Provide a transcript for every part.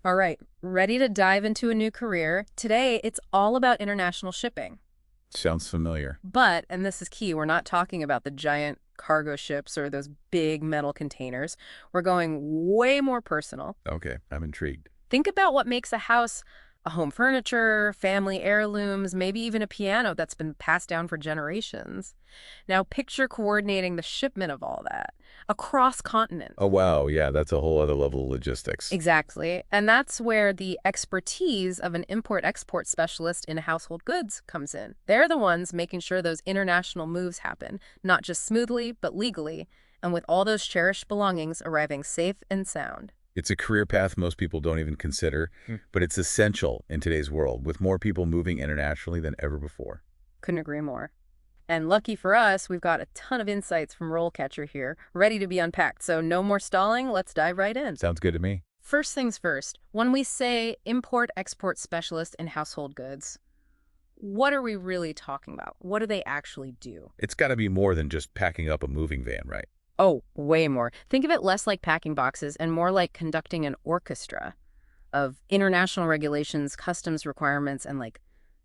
All right, ready to dive into a new career? Today, it's all about international shipping. Sounds familiar. But, and this is key, we're not talking about the giant cargo ships or those big metal containers. We're going way more personal. Okay, I'm intrigued. Think about what makes a house a home furniture, family heirlooms, maybe even a piano that's been passed down for generations. Now, picture coordinating the shipment of all that across Oh, continents. wow. Yeah, that's a whole other level of logistics. Exactly. And that's where the expertise of an import-export specialist in household goods comes in. They're the ones making sure those international moves happen, not just smoothly, but legally, and with all those cherished belongings arriving safe and sound. It's a career path most people don't even consider, but it's essential in today's world, with more people moving internationally than ever before. Couldn't agree more. And lucky for us, we've got a ton of insights from RoleCatcher here, ready to be unpacked. So no more stalling, let's dive right in. Sounds good to me. First things first, when we say import-export specialist in household goods, what are we really talking about? What do they actually do? It's got to be more than just packing up a moving van, right? Oh, way more. Think of it less like packing boxes and more like conducting an orchestra of international regulations, customs requirements, and like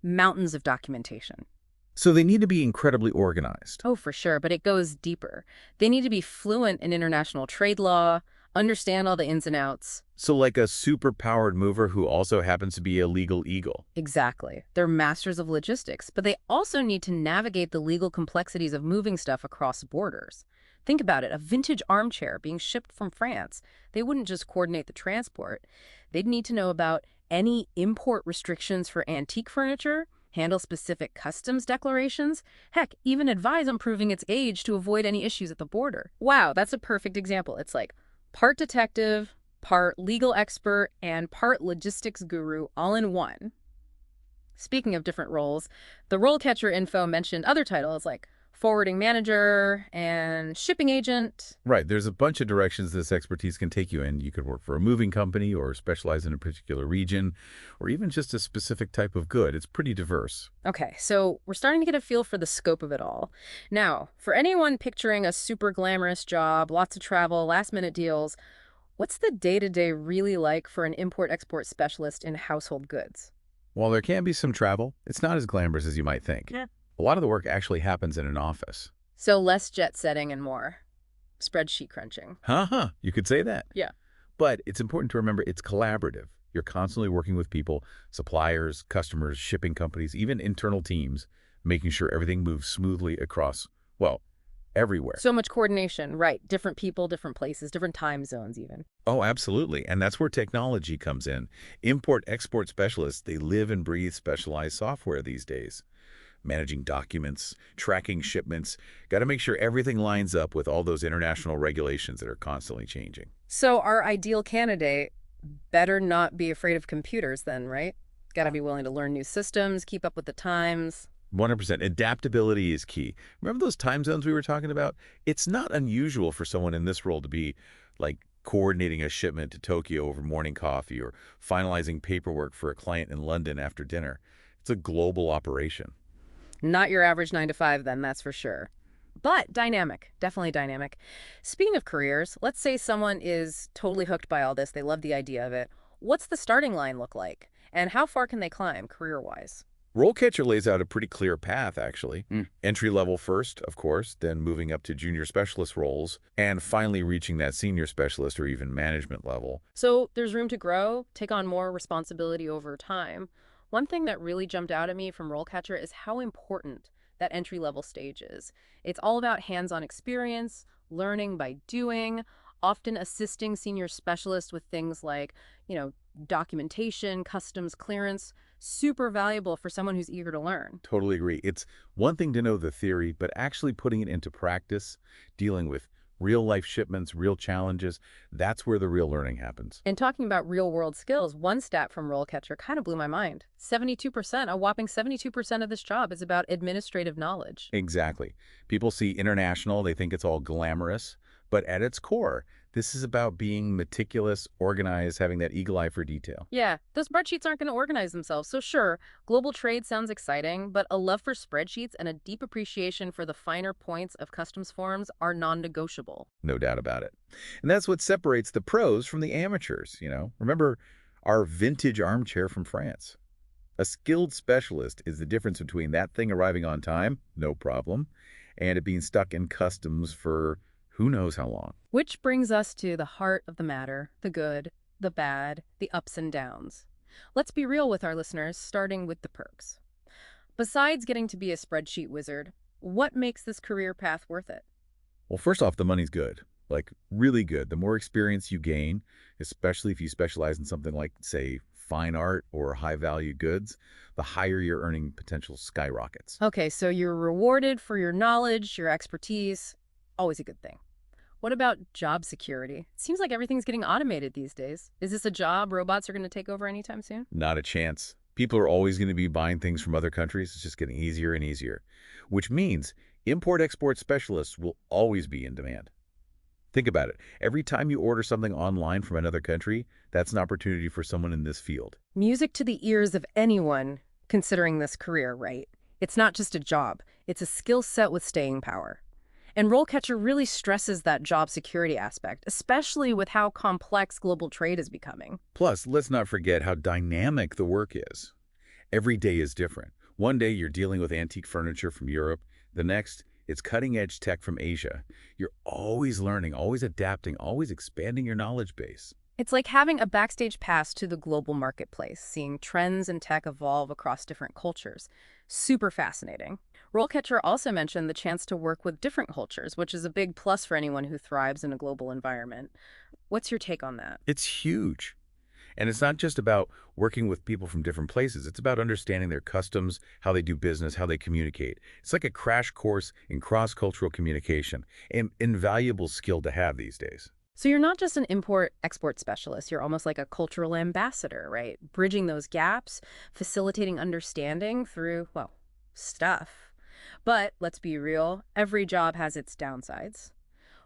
mountains of documentation. So they need to be incredibly organized. Oh, for sure, but it goes deeper. They need to be fluent in international trade law, understand all the ins and outs. So like a super-powered mover who also happens to be a legal eagle. Exactly. They're masters of logistics, but they also need to navigate the legal complexities of moving stuff across borders. Think about it, a vintage armchair being shipped from France. They wouldn't just coordinate the transport. They'd need to know about any import restrictions for antique furniture, handle specific customs declarations, heck, even advise on proving its age to avoid any issues at the border. Wow, that's a perfect example. It's like part detective, part legal expert, and part logistics guru all in one. Speaking of different roles, the RoleCatcher info mentioned other titles like forwarding manager and shipping agent. Right, there's a bunch of directions this expertise can take you in. You could work for a moving company or specialize in a particular region or even just a specific type of good. It's pretty diverse. Okay, so we're starting to get a feel for the scope of it all. Now, for anyone picturing a super glamorous job, lots of travel, last-minute deals, what's the day-to-day really like for an import-export specialist in household goods? While there can be some travel, it's not as glamorous as you might think. Yeah. A lot of the work actually happens in an office. So less jet setting and more spreadsheet crunching. Huh, you could say that. Yeah. But it's important to remember it's collaborative. You're constantly working with people, suppliers, customers, shipping companies, even internal teams, making sure everything moves smoothly across, well, everywhere. So much coordination, right? Different people, different places, different time zones even. Oh, absolutely. And that's where technology comes in. Import-export specialists, they live and breathe specialized software these days. Managing documents, tracking shipments. Got to make sure everything lines up with all those international regulations that are constantly changing. So our ideal candidate better not be afraid of computers then, right? Got to be willing to learn new systems, keep up with the times. 100%. Adaptability is key. Remember those time zones we were talking about? It's not unusual for someone in this role to be like coordinating a shipment to Tokyo over morning coffee or finalizing paperwork for a client in London after dinner. It's a global operation. Not your average 9 to 5 then, that's for sure. But dynamic, definitely dynamic. Speaking of careers, let's say someone is totally hooked by all this. They love the idea of it. What's the starting line look like? And how far can they climb career-wise? RoleCatcher lays out a pretty clear path, actually. Entry level first, of course, then moving up to junior specialist roles, and finally reaching that senior specialist or even management level. So there's room to grow, take on more responsibility over time. One thing that really jumped out at me from RoleCatcher is how important that entry-level stage is. It's all about hands-on experience, learning by doing, often assisting senior specialists with things like, documentation, customs clearance, super valuable for someone who's eager to learn. Totally agree. It's one thing to know the theory, but actually putting it into practice, dealing with real-life shipments, real challenges, that's where the real learning happens. And talking about real-world skills, one stat from RoleCatcher kind of blew my mind. 72%, a whopping 72% of this job is about administrative knowledge. Exactly. People see international, they think it's all glamorous, but at its core, this is about being meticulous, organized, having that eagle eye for detail. Yeah, those spreadsheets aren't going to organize themselves. So sure, global trade sounds exciting, but a love for spreadsheets and a deep appreciation for the finer points of customs forms are non-negotiable. No doubt about it. And that's what separates the pros from the amateurs. Remember, Our vintage armchair from France. A skilled specialist is the difference between that thing arriving on time, no problem, and it being stuck in customs for who knows how long. Which brings us to the heart of the matter, the good, the bad, the ups and downs. Let's be real with our listeners, starting with the perks. Besides getting to be a spreadsheet wizard, what makes this career path worth it? Well, first off, the money's good. Like, really good. The more experience you gain, especially if you specialize in something like, say, fine art or high-value goods, the higher your earning potential skyrockets. Okay, so you're rewarded for your knowledge, your expertise. Always a good thing. What about job security? It seems like everything's getting automated these days. Is this a job robots are going to take over anytime soon? Not a chance. People are always going to be buying things from other countries. It's just getting easier and easier, which means import-export specialists will always be in demand. Think about it. Every time you order something online from another country, that's an opportunity for someone in this field. Music to the ears of anyone considering this career, right? It's not just a job. It's a skill set with staying power. And RoleCatcher really stresses that job security aspect, especially with how complex global trade is becoming. Plus, let's not forget how dynamic the work is. Every day is different. One day you're dealing with antique furniture from Europe. The next, it's cutting-edge tech from Asia. You're always learning, always adapting, always expanding your knowledge base. It's like having a backstage pass to the global marketplace, seeing trends and tech evolve across different cultures. Super fascinating. RoleCatcher also mentioned the chance to work with different cultures, which is a big plus for anyone who thrives in a global environment. What's your take on that? It's huge. And it's not just about working with people from different places. It's about understanding their customs, how they do business, how they communicate. It's like a crash course in cross-cultural communication, an invaluable skill to have these days. So you're not just an import-export specialist, you're almost like a cultural ambassador, right? Bridging those gaps, facilitating understanding through, well, stuff. But let's be real, every job has its downsides.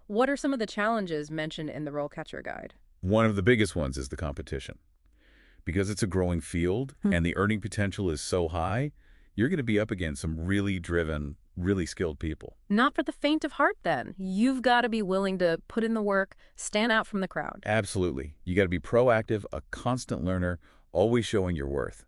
What are some of the challenges mentioned in the RoleCatcher guide? One of the biggest ones is the competition. Because it's a growing field and the earning potential is so high, you're going to be up against some really driven, really skilled people. Not for the faint of heart, then. You've got to be willing to put in the work, stand out from the crowd. Absolutely. You got to be proactive, a constant learner, always showing your worth.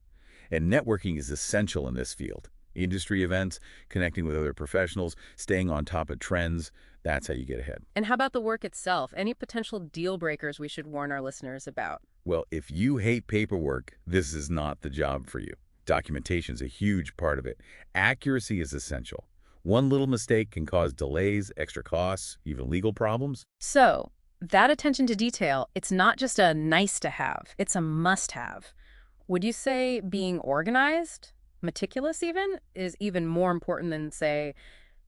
And networking is essential in this field. Industry events, connecting with other professionals, staying on top of trends, that's how you get ahead. And how about the work itself? Any potential deal breakers we should warn our listeners about? Well, if you hate paperwork, this is not the job for you. Documentation is a huge part of it. Accuracy is essential. One little mistake can cause delays, extra costs, even legal problems. So, that attention to detail, it's not just a nice to have, it's a must have. Would you say being organized, meticulous even, is even more important than, say,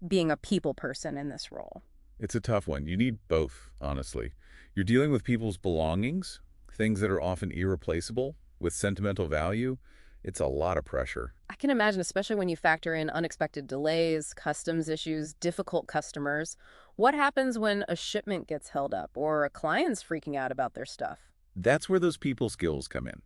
being a people person in this role? It's a tough one. You need both, honestly. You're dealing with people's belongings, things that are often irreplaceable, with sentimental value. It's a lot of pressure. I can imagine, especially when you factor in unexpected delays, customs issues, difficult customers. What happens when a shipment gets held up or a client's freaking out about their stuff? That's where those people skills come in.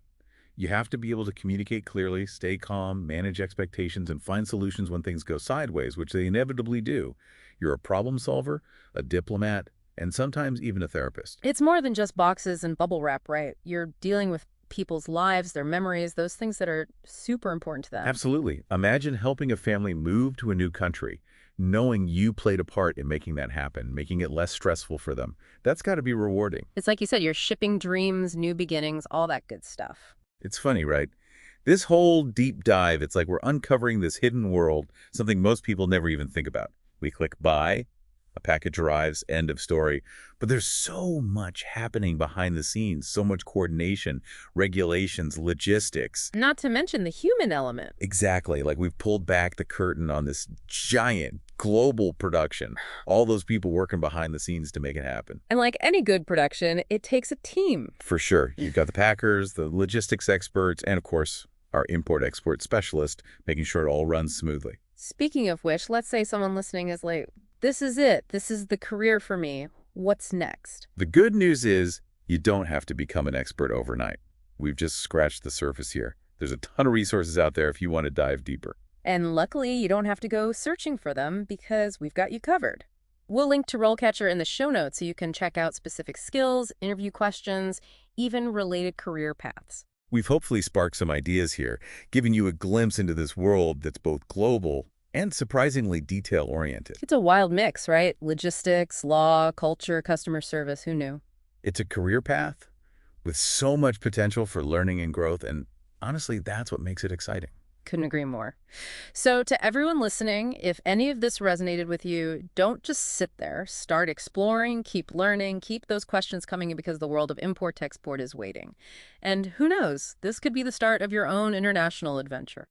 You have to be able to communicate clearly, stay calm, manage expectations, and find solutions when things go sideways, which they inevitably do. You're a problem solver, a diplomat, and sometimes even a therapist. It's more than just boxes and bubble wrap, right? You're dealing with people's lives, their memories, those things that are super important to them. Absolutely. Imagine helping a family move to a new country, knowing you played a part in making that happen, making it less stressful for them. That's got to be rewarding. It's like you said, you're shipping dreams, new beginnings, all that good stuff. It's funny, right? This whole deep dive, it's like we're uncovering this hidden world, something most people never even think about. We click buy, a package arrives, end of story. But there's so much happening behind the scenes, so much coordination, regulations, logistics. Not to mention the human element. Exactly. Like we've pulled back the curtain on this giant global production. All those people working behind the scenes to make it happen. And like any good production, it takes a team. For sure. You've got the packers, the logistics experts, and of course, our import-export specialist, making sure it all runs smoothly. Speaking of which, let's say someone listening is like, this is it. This is the career for me. What's next? The good news is you don't have to become an expert overnight. We've just scratched the surface here. There's a ton of resources out there if you want to dive deeper. And luckily, you don't have to go searching for them because we've got you covered. We'll link to RoleCatcher in the show notes so you can check out specific skills, interview questions, even related career paths. We've hopefully sparked some ideas here, giving you a glimpse into this world that's both global and surprisingly detail-oriented. It's a wild mix, right? Logistics, law, culture, customer service, who knew? It's a career path with so much potential for learning and growth, and honestly, that's what makes it exciting. Couldn't agree more. So to everyone listening, if any of this resonated with you, don't just sit there. Start exploring, keep learning, keep those questions coming in because the world of import-export is waiting. And who knows, this could be the start of your own international adventure.